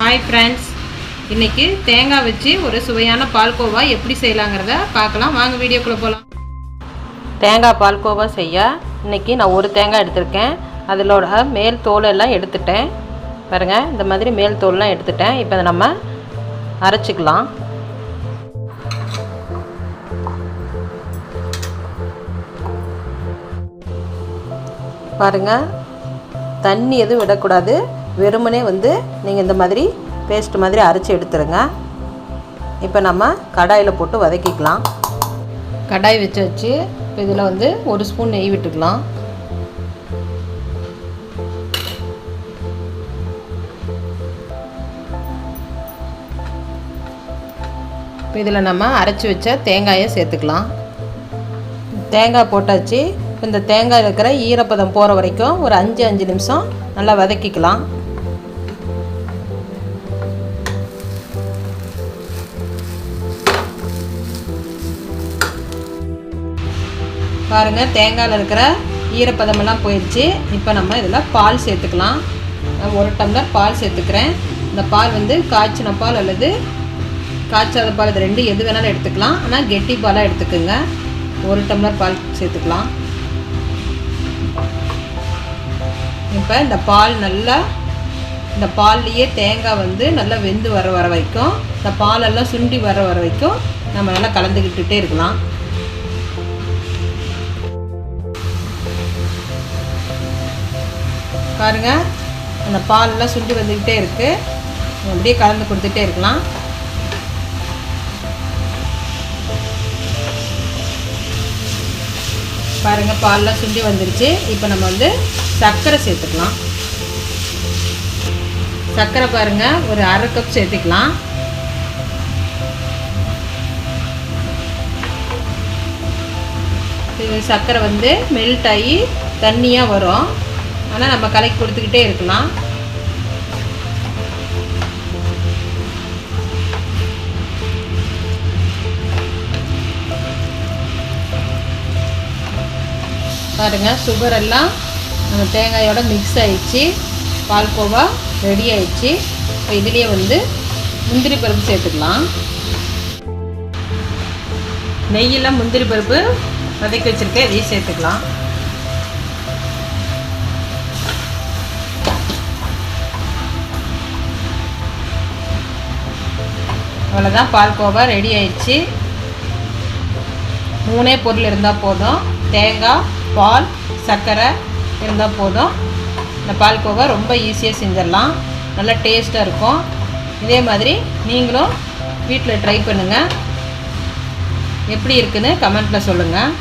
Hi friends, இன்றைக்கி தேங்காய் வச்சு ஒரு சுவையான பால்கோவா எப்படி செய்யலாங்கிறத பார்க்கலாம். வாங்க வீடியோக்குள்ளே போகலாம். தேங்காய் பால்கோவா செய்ய இன்றைக்கி நான் ஒரு தேங்காய் எடுத்திருக்கேன். அதிலோட மேல் தோலெல்லாம் எடுத்துட்டேன். பாருங்கள், இந்த மாதிரி மேல் தோலெலாம் எடுத்துட்டேன். இப்போ அதை நம்ம அரைச்சிக்கலாம். பாருங்கள், தண்ணி எதுவும் விடக்கூடாது. வெறுமனே நீங்கள் இந்த மாதிரி பேஸ்ட் மாதிரி அரைச்சி எடுத்துருங்க. இப்போ நம்ம கடாயில் போட்டு வதக்கிக்கலாம். கடாய் வச்சு இப்போ இதில் ஒரு ஸ்பூன் நெய் விட்டுக்கலாம். இப்போ இதில் நம்ம அரைச்சி வச்ச தேங்காயை சேர்த்துக்கலாம். தேங்காய் போட்டாச்சு. இந்த தேங்காயில் இருக்கிற ஈரப்பதம் போகிற வரைக்கும் ஒரு 5 நிமிஷம் நல்லா வதக்கிக்கலாம். பாருங்கள், தேங்காயில் இருக்கிற ஈரப்பதமெல்லாம் போயிடுச்சு. இப்போ நம்ம இதில் பால் சேர்த்துக்கலாம். நான் 1 டம்ளர் பால் சேர்த்துக்கிறேன். இந்த பால் காய்ச்சின பால் அல்லது காய்ச்சாத பால், இது 2 எது வேணாலும் எடுத்துக்கலாம். ஆனால் கெட்டி பாலாக எடுத்துக்கோங்க. 1 டம்ளர் பால் சேர்த்துக்கலாம். இப்போ இந்த பால் இந்த பால்லையே தேங்காய் நல்லா வெந்து வர வரைக்கும், இந்த பாலெல்லாம் சுண்டி வர வரைக்கும் நம்ம நல்லா கலந்துக்கிட்டுட்டே இருக்கலாம். பாருங்கள், அந்த பாலெல்லாம் சுண்டி வந்துக்கிட்டே இருக்குது. அப்படியே கலந்து கொடுத்துட்டே இருக்கலாம். பாருங்கள், பாலெல்லாம் சுண்டி வந்துருச்சு. இப்போ நம்ம சர்க்கரை சேர்த்துக்கலாம். சர்க்கரை பாருங்கள், ஒரு 1/2 கப் சேர்த்துக்கலாம். இது சர்க்கரை மெல்ட் ஆகி தண்ணியாக வரும். ஆனால் நம்ம கலக்கி கொடுத்துக்கிட்டே இருக்கலாம். பாருங்கள், சுகர் எல்லாம் நம்ம தேங்காயோட மிக்ஸ் ஆகிடுச்சு. பால்கோவா ரெடி ஆகிடுச்சு. இப்போ இதுலேயே முந்திரி பருப்பு சேர்த்துக்கலாம். நெய்யில் முந்திரி பருப்பு வதக்கி வச்சுருக்கேன், இதையும் சேர்த்துக்கலாம். அவ்வளோதான், பால்கோவா ரெடி ஆயிடுச்சு. 3 பொருள் இருந்தால் போதும். தேங்காய், பால், சர்க்கரை இருந்தால் போதும். இந்த பால்கோவா ரொம்ப ஈஸியாக செஞ்சிடலாம். நல்லா டேஸ்ட்டாக இருக்கும். இதே மாதிரி நீங்களும் வீட்டில் ட்ரை பண்ணுங்கள். எப்படி இருக்குன்னு கமெண்ட்டில் சொல்லுங்கள்.